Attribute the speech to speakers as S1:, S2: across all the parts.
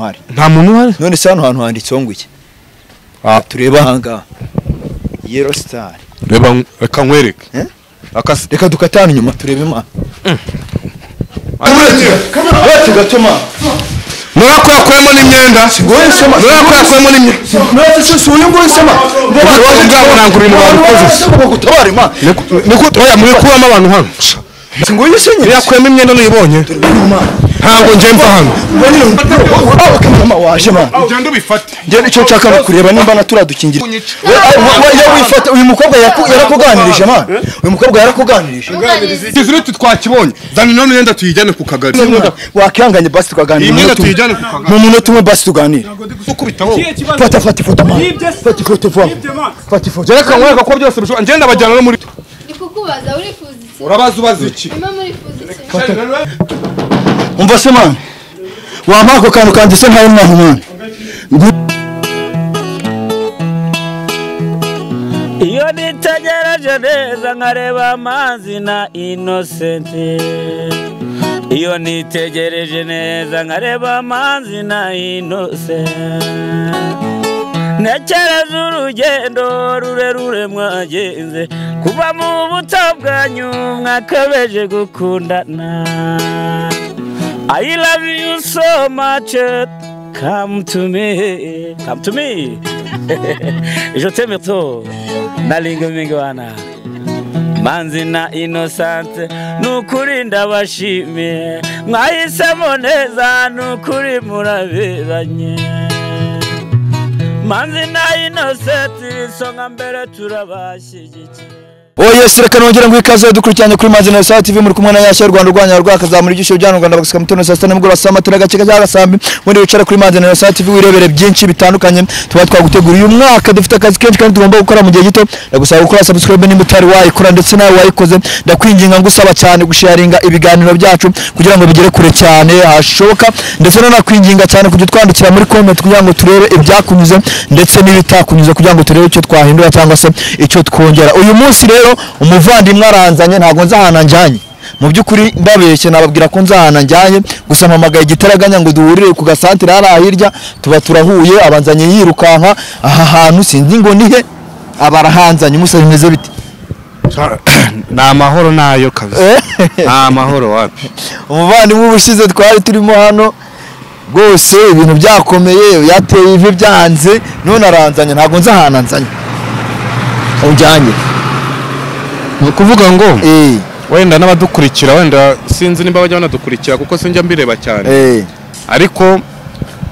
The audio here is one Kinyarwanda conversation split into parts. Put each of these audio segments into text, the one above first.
S1: uhari
S2: nta muntu uhari
S1: none se hano hantu handitseho ngo iki tureba hanga Yellow Star
S2: reba reka nkwereke akase
S1: reka dukatana inyuma turebe ma kamera gatuma
S2: Nurako yakwemo n'imyenda
S1: ngoye sema
S2: nurako yakwemo n'imyenda
S1: none se suye ngoye sema
S2: ngurangura ibintu babikoze
S1: gutabara ma
S2: niko toya muri kubamo abantu hano
S1: ngoye senye
S2: yakwemo imyenda n'uyibonye ntabwo nje mva hano
S1: mama waje ma
S2: ugenda ubifate
S1: nge nicyo nshaka kureba nimba naturadukingira ya wifata uyu mukobwa yarakuganirije ma uyu mukobwa yarakuganirije
S2: izuri twakibonye zana none yenda tuyijyane ku kagari
S1: wakihanganye basi tukaganira mu munota umwe basi tuganira
S2: ukubitaho
S1: fata ifoto ma fata ifoto
S2: reka nkwereka ko byose bishobora ngenda bajyana no muri
S3: Nikukubaza urifuza iki?
S2: urabaza ubaza iki
S3: Mama murifuza iki?
S1: umva se man wamako kantu kandise nkayo mwana man
S4: iyo nitegereje neza nkareba amazi na Innocent iyo nitegereje neza nkareba amazi na Innocent nekereza urugendo rurerure mwagenze kuva mu buto bwanyu mwakabeje gukundana I love you so much come to me je t'aime trop nalinga mingwana manzi na Innocent nukuri ndabashimiye mwahisemo neza nukuri muraberanye manzi na Innocent songa mbere turabashyigikiye
S1: Yes, reka nongera ngo ikaze dukurikiranye kuri Manzi na TV muri kumwe na Yashya Rwanda Rwanya rwakazamura igisho byano Rwanda bagasika mutono saa 7 mugora saa matera gace gasambi muri wicara kuri Manzi na TV wirebere byinshi bitandukanye tuba twaguteguriye uyu mwaka dufite akazi kenshi kandi tugomba gukora mu gihe gito ndagusaba gukora subscribe nimba utari wayikora ndetse nawe wayikoze ndakwinginga ngusaba cyane gusharinga ibiganiro byacu kugira ngo bigere kure cyane hashoboka ndetse nakwinginga cyane kujya twandikira muri comment kugira ngo turebe ibyakunyuze ndetse n'ibitakunyuze kugira ngo turebe icyo twahindura cyangwa se icyo twongera uyu munsi rero umuvandimwe aranzanye ntago nzahana njyanye mu byukuri ndabeshye nababwira ko nzahana njyanye gusa mpamagaye gitaraganya ngo duhurire ku gasantere hari ahirya tuba turahuye abanzanye yirukanka aha hantu sinzi ngo nihe abarahanzanye umusore meze biti
S2: na mahoro nayo kabisa na mahoro wapi
S1: umuvandimwe ubushize twari turimo hano rwose ibintu byakomeye yateye ivi byanze none aranzanye ntago nzahana nzanye unjyanye
S2: kuvuga ngo wenda n'abadukurikira wenda sinzi nimba bajya banadukurikira kuko sinjya mbireba cyane ariko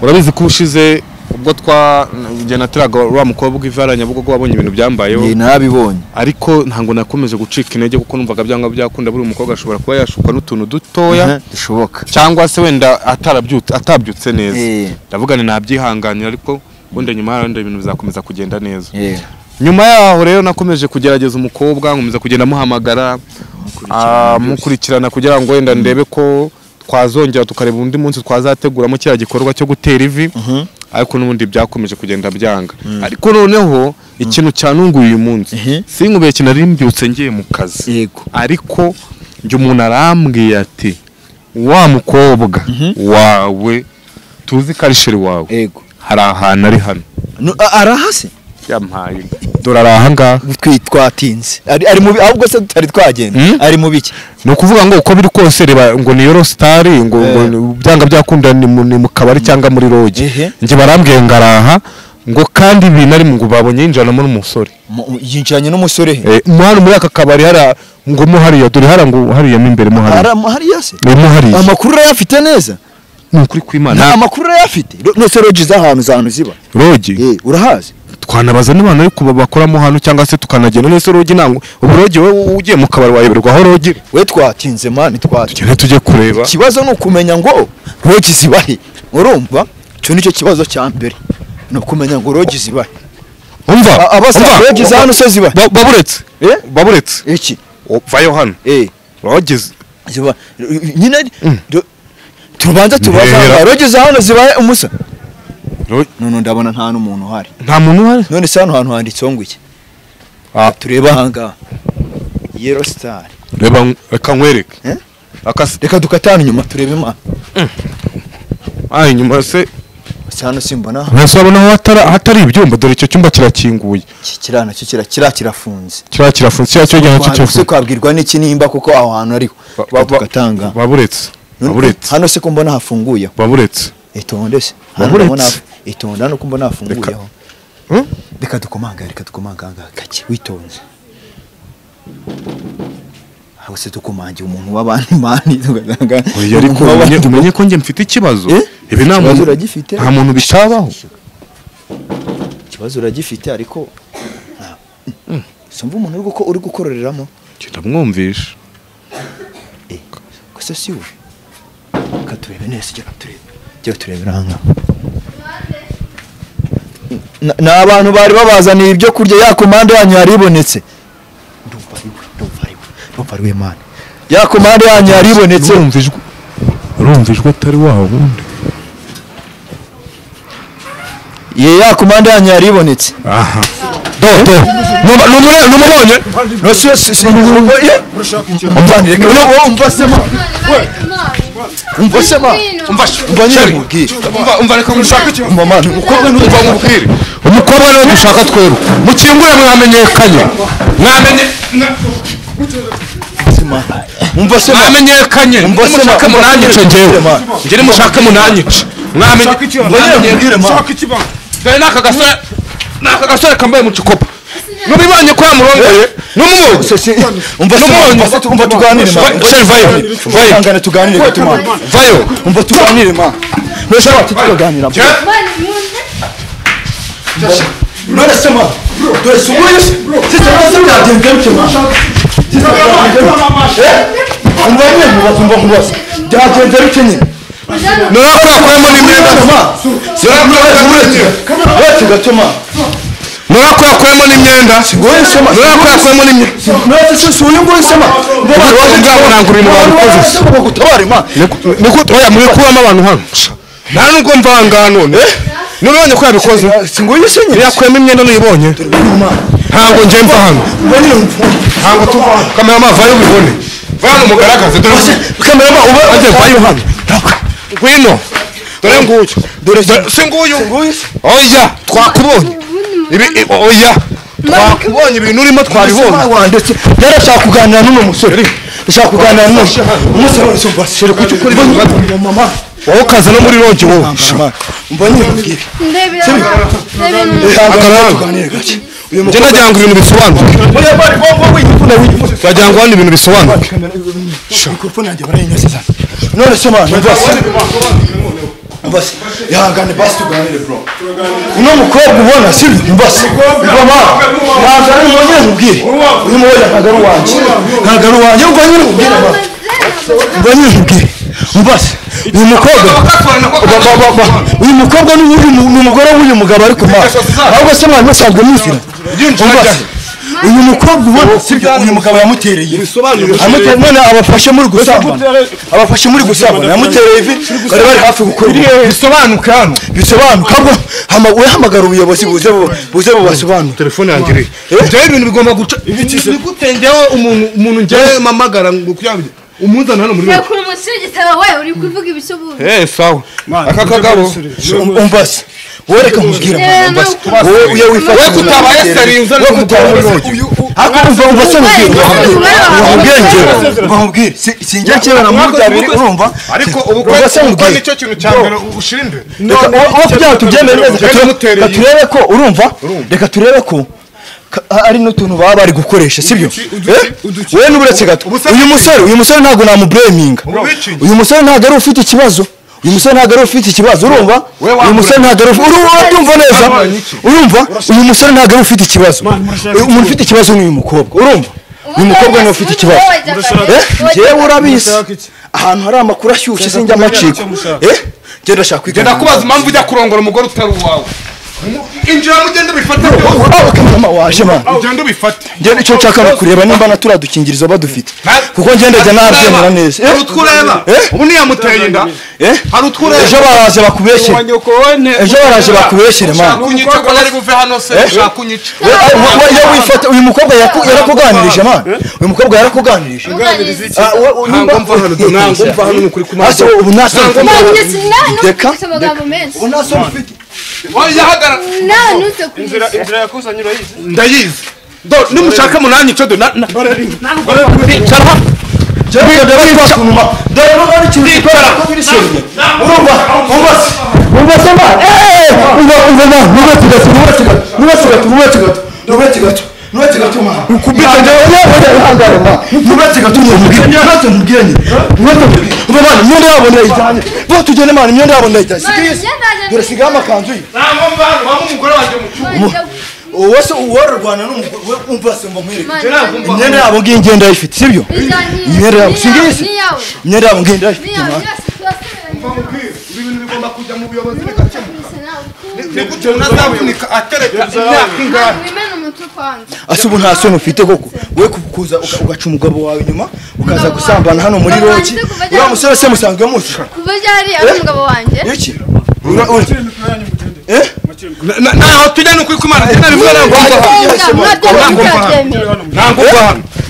S2: urabizi ko ushize ubwo twagena turaga wa mukobwa ivaranya bugo wabonye ibintu byambayeho
S1: nabibonye
S2: ariko ntango nakomeje gucika intege kuko numvaga byanga byakunda buri umukobwa ashobora kuba yashukwa n'utuntu dutoya
S1: bishoboka
S2: cyangwa se wenda atabyutse neza ndavuga ni nabyihanganira ariko wenda nyuma y'aho ibintu bizakomeza kugenda neza nyuma yaho rero nakomeje kugerageza umukobwa nkomeza kugenda muhamagara mukurikirana kugira ngo wenda ndebe ko twazongera tukareba undi munsi twazateguramo kiriya gikorwa cyo gutera ivi ariko n'ubundi byakomeje kugenda byanga ariko noneho ikintu cyanunguye uyu munsi sinkubeye kinari mbyutse ngiye mu kazi ariko njye umuntu arambwiye ati wa mukobwa wawe tuzi ko ari sheri wawe hari ahantu ari hano
S1: arahase
S2: yampaye dore arahanga
S1: twatinze ari mu ahubwo se tutari twagenda ari mu biki
S2: no kuvuga ngo uko biri kose reba ngo ni Yellow Star ngo byanga byakunda ni mu kabari cyangwa muri roge nje barambwiye ngaraha ngo kandi binari ngo babonye yinjana muri umusore
S1: yinjanye n'umusore
S2: mwana muri aka kabari hara ngo mo hariya dore hara ngo hariya imbere mo
S1: hariya se
S2: mo hariya
S1: amakuru yafite neza
S2: nukuri kwimana
S1: amakuru yafite nose roge z'ahantu ziba
S2: roge
S1: urahazi
S2: twanabaza n'abantu ariko bakoramo hano cyangwa se tukanagenda nese roge nango uburoge we ugiye mu kabari wayeberwa aho roge
S1: we twatinze mani
S2: tujye kureba
S1: ikibazo ni ukumenya ngo roge zibahe urumva cyo nicyo kibazo cya mbere no kumenya ngo roge zibahe
S2: umva
S1: roge za hano se zibahe
S2: baburetse
S1: iki
S2: vayo hano roge
S1: ziba nyine tubanza tubaza roge za hano zibahe umusa none ndabona nta n'umuntu uhari
S2: nta muntu uhari
S1: none se hano hantu handitseho ngo iki tureba hanga Yellow Star
S2: reba reka nkwereke
S1: reka dukatana inyuma turebe ma
S2: inyuma se
S1: hano simbona
S2: mwese wabona hatari ibyumba dore icyo cyumba kirakinguye
S1: kirana cyo kirafunze
S2: kirafunze cyo gihano cyo
S1: se kwabwirwa n'iki nimba kuko aho hantu ariho tugatanga
S2: baburetse
S1: hano se ko mbona hafunguye
S2: baburetse
S1: itonde se hano itonda no kumbona hafunguyeho reka dukomanga gake witonze aho se tukomangiye umuntu w'abandi mani tugatanga
S2: ariko umenye ko nge mfite ikibazo ibi nta muntu bishabaho
S1: ikibazo uragifite ariko simba umuntu uri gukororeramo
S2: ndamwumvisha
S1: gusa si we katurebe neza jya turebe ranga na abantu bari babazaniye ibyo kurya ya komande yanyu yaribonetse ndumva ari we mani ya komande yanyu yaribonetse
S2: urumvijwe atari waho ubundi
S1: ya komande yanyu yaribonetse
S2: aha numubonye umukobwa niwe dushaka tweru mukingure mwamenyekanye mwamenyekanye mushake munanyice njyewe ngire mushake munanyice dore n'aka gasore kambaye mu kikopa nubibanye ko yamurongoye
S1: umva tuganire vayo tuganire gatuma
S2: vayo
S1: umva tuganire ma nashaka tuganira none sema dore subuye sita byagenze bitema umva byagenze bitenya
S2: nurakwemo n'imyenda nurakwemo n'imyenda nurakwemo n'imyenda muri abantu hano nta nubwo mvanga none nubonye ko yabikoze yakwemo imyenda nuyibonye ntabwo nje mva hano ntabwo tuva kamera mavayo ubibone vano mugaragaze dore kamera vayo hano ngwino dore nguyu si nguyu oya twakubonye oya twakubonye ibintu urimo twabibonye
S1: yarashaka kuganira n'uno musore ndashaka kuganira umusore kuki ukora mama
S2: wowe ukaza no muri rogi wowe
S1: mbonye mbwire
S2: njye nagira ngo ibintu bisobanuke nagira ngo hano ibintu bisobanuke
S1: none se mwana mbase yahangane basi tuganire bro uno mukobwa ubona sibyo mbase mama yahangane mwongere mubwire uyu mwoya ntagaru wanje ubwo nyine mubwire mama mbonye mubwire mbase uyu mukobwa ni umugore w'uyu mugabo ariko ma ahubwo se mwana musanzwe muzira uyu mukobwa ubona sibyo uyu mugabo yamutereye none abafashe muri gusambana yamutereye ivi bari hafi gukora
S2: bisobanuka
S1: bwo uhamagara ubuyobozi buze bubasobanura
S2: telefone yanjye iri ibyo ibintu bigomba guca nigutengeho umuntu ngewe mamagara ngo kuyabye umuzana hano muri
S3: yakura umusigitaba we uri kuvuga ibisobanuro
S2: sawa aka kagabo
S1: umbase wereka mubwira umbase uye wifata
S2: we kutabaye seri uzana umugabo muri rogi
S1: akumva umbase mubwire sinjye cyera na muri abiri urumva
S2: ariko ubukwe nicyo kintu cya mbere ushira imbere
S1: aho kugira tubyemere neza turebe ko urumva reka turebe ko ari n'utuntu baba bari gukoresha sibyo we n'uburetse gato uyu musore ntago namubraminga uyu musore ntago ari ufite ikibazo urumva uyu musore ntago ari urumva neza urumva uyu musore ntago ari ufite ikibazo umuntu ufite ikibazo ni uyu mukobwa urumva uyu mukobwa niwe ufite ikibazo njyewe urabizi ahantu hari amakuru ashyushye sinjya amaciko genda shaka
S2: kubaza impamvu ujya kurongora umugore utari uwawe injira mugende bifate
S1: mama waje man
S2: ugende ubifate
S1: ngende icyo nshaka kureba nimba natura dukingirizo badufite kuko ngende jya nabyemera neza
S2: utkureba ubu ni yamuteye inda hari utkureba
S1: ejo baraje bakubeshyira ejo baraje bakubeshyira man
S2: kunyica ko ari buve hano se shakunyica
S1: iyo wifata uyu mukobwa yarakuganirije man uyu mukobwa yarakuganirije
S2: ntabwo mva hano n'ukuri ku maso
S1: ubu nasanga
S2: yahagara
S5: inzira yakuzanye urayizi
S2: ndayizi nimushaka munanyico
S1: wose uwororwana n'umugore umva se mbomere imyenda yabo ngingenda ifite sibyo imyenda yabo singisi imyenda yabo ngingenda ifite
S2: ibintu bigomba kujya mu buyobozi bigakemuka nigute unazavunika atereka imyaka ingana
S1: asubu nta soni ufite koko we kuza ugaca umugabo wawe inyuma ukaza gusambana hano muri roki uriya musore se musanzwe muzi
S3: kuva ryari ari umugabo wanjye
S1: iki
S2: naho tujya no kwikimana cyane bivuga ntabwo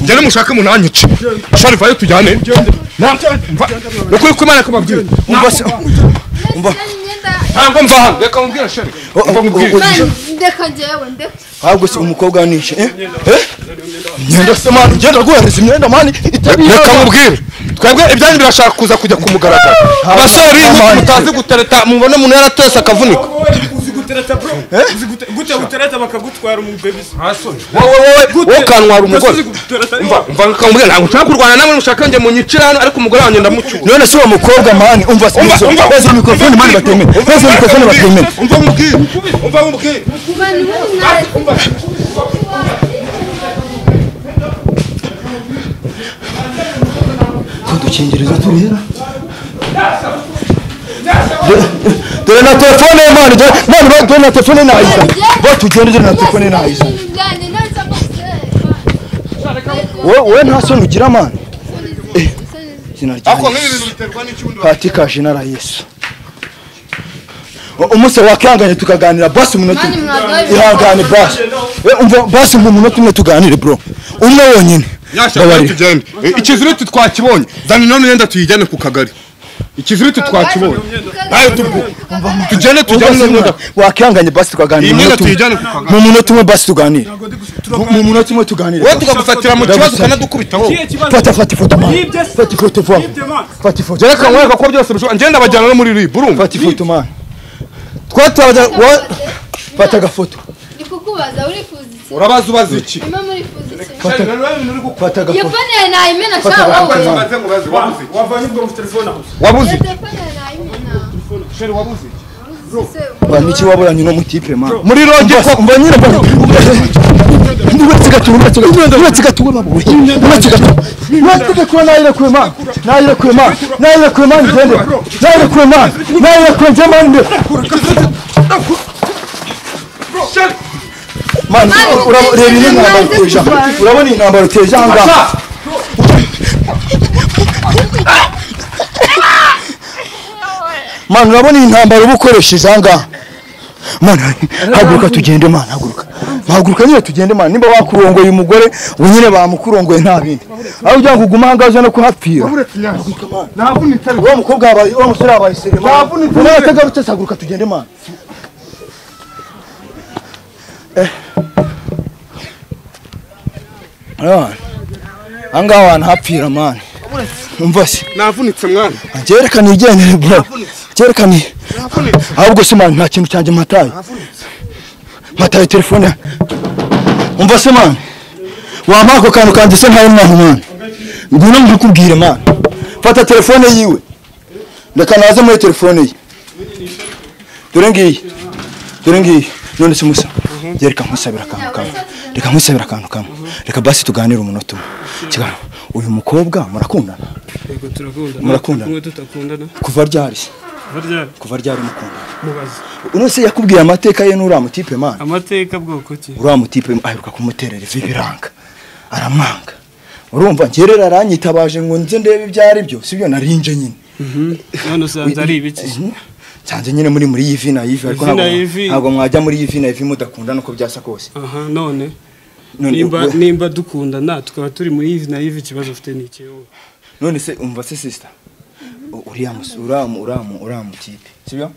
S2: njye mushaka munanyice shari vayo tujyane no kwikimana kababwira umva ntabwo mva reka mubwira shari
S3: ndeka njyewe ndeka
S1: ahubwo se umukobwa nishe imyenda se mani ugenda guhereza imyenda mani
S2: reka mubwire twebwe ibyanyu birashaka kuza kujya kumugaragara abasore mutazi gutereta mubona umuntu yaratose akavunika
S5: gute gutereta bakagutwara umubebisi
S2: wowe kanwara umugore umva nkamubwira ntabwo nshaka kurwana namwe mushaka njye munyicira hano ariko umugore wanjye ndamucyura
S1: none se uwo mukobwa mani umva beza mikrofone mani batemene beza mikrofone batemene
S2: umva mubwire
S1: kudukingiriza turera dore na telefone mani dore na telefone nayiza batugende na telefone nayiza wowe nta soni ugira mani
S2: ako nk'ibi bintu biterwa n'icyundi
S1: katika jina la Yesu umuse wakanganye tukaganira basi umunota ihangane basi umva basi mu munota umwe tuganire bro umwe wonyine
S2: yashaka tugende ikiziriti twakibonye zani none yenda tuyijyane ku kagari ikiziriti twakibonye nayo tugende
S1: wakanganye basi tukaganira mu munota umwe basi tuganire mu munota umwe tuganire
S2: wowe tukagufatira mu kibazo kanadukubita wowe
S1: fata ifoto man fata ifoto vuba fata ifoto
S2: reka nkwereka ko byose bishoboka ngenda bajyana no muri rib urumva
S1: fata ifoto man twatabaza fata gafoto
S3: ndikukubaza urifuza iki
S2: urabaza ubaza iki
S3: imwe murifuza iki
S1: fata gafoto
S3: telefone yawe nayimena shawa wowe
S5: wavanye ubwo telefone aho
S2: wabuze
S3: telefone yawe nayimena
S2: sheri wabuze
S1: niki waburanye no mutipe man
S2: muri roge ko
S1: mbanyira ndubetse gato ndubetse gato babuye ndubetse gato ndubetse ko nayirekuye man ngende nayirekuye nje man man urabona iyi ntambaro teja urabona iyi ntambaro teja hanga man urabona iyi ntambaro ubukoresheje hanga man haguruka tugende man haguruka nyine tugende man nimba bakurongoye umugore unyine bamukurongoye nta bindi aho ujya kuguma hangaje no kuhapfira
S2: navunitse
S1: wa mukobwa abaye wa musore abaye sere navunitse natagarutse haguruka tugende man anga wana hapfira man umva se
S2: navunitse mwana
S1: cyerekana igendere bro cyerekana ahubwo se man nta kintu cyanjye mataye telefone umva se man wamako kantu kanjye se ntayo mwana man ngwino mbikubwire man fata telefone yiwe ndeka naze muri telefone ye dore ngiyi none se musa reka nkusabira akantu kamwe reka basi tuganire umunota umwe kigano uyu mukobwa murakundana
S5: yego turakundana
S1: murakundana
S5: tutakundana
S1: kuva ryari kuva ryari mukunda
S5: mubaza
S1: uno se yakubwiye amateka ye n'uriya mutipe man
S5: amateka bwoko ki
S1: uriya mutipe aheruka kumuterera ivi biranga aramwanga urumva ngerera aranyitabaje ngo nze ndebe ibyari byo sibyo narinje nyine
S5: none usanze ari ibiki
S1: cyanze nyine muri yivi na yivi ariko ntabwo mwajya muri yivi na yivi mudakunda nuko byasa kose
S5: none nimba dukundana tukaba turi muri yivi na yivi ikibazo ufite ni iki wowe
S1: none se umva se sister uriya mutipe sibyo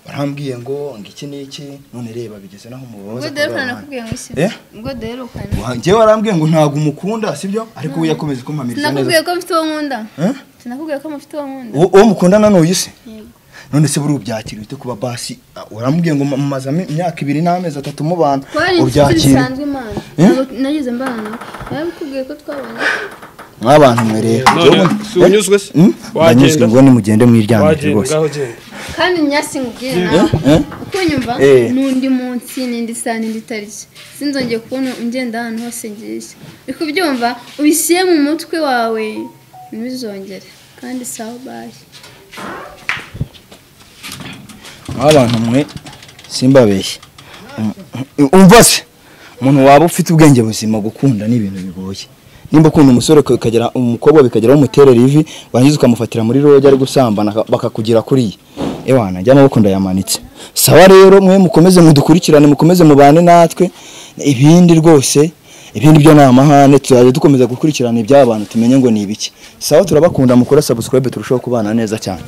S1: warambwiye ngo iki n'iki none reba bigeze naho mubabaza
S3: ngo derukana nakubwiye ngo isi ngo derukana
S1: njyewe warambwiye ngo ntabwo umukunda sibyo ariko we yakomeze kumpamiriza neza
S3: nakubwiye ko mfite uwo nkunda sinakubwiye ko mufite uwo nkunda
S1: uwo mukundana n'uyu se none se buri ubyakira ute kuba basi warambwiye ngo mumaze imyaka 2 n'amezi 3 mubana
S3: ubyakira nagize mbana nabikubwiye ko twabana
S1: mw'abantu mwe rero
S5: unyuzwe se
S1: wagenda ngo ni mugende mwiryamye rwose
S3: kandi nyasi ngubwire nawe ukunyumva nundi munsi nindi saa nindi tariki sinzongeye kubona ungenda ahantu hose ngiye ariko byumva ubisiye mu mutwe wawe ntibizongere kandi sawa bye
S1: abantu mwe simbabeshye umva se umuntu waba ufite ubwenge buzima gukunda ni ibintu bigoye nimba ukunda umusore ukagera umukobwa bikageraho umuterera ivi wangiza ukamufatira muri roje ari gusambana bakakugira kuri ewana njya mabukunda yamanitse sawa rero mwe mukomeze mudukurikirane mukomeze mubane natwe ibindi rwose ibindi byo namahane turaje dukomeza gukurikirana iby'abantu tumenye ngo ni ibiki sawa turabakunda mukora subscribe turushaho kubana neza cyane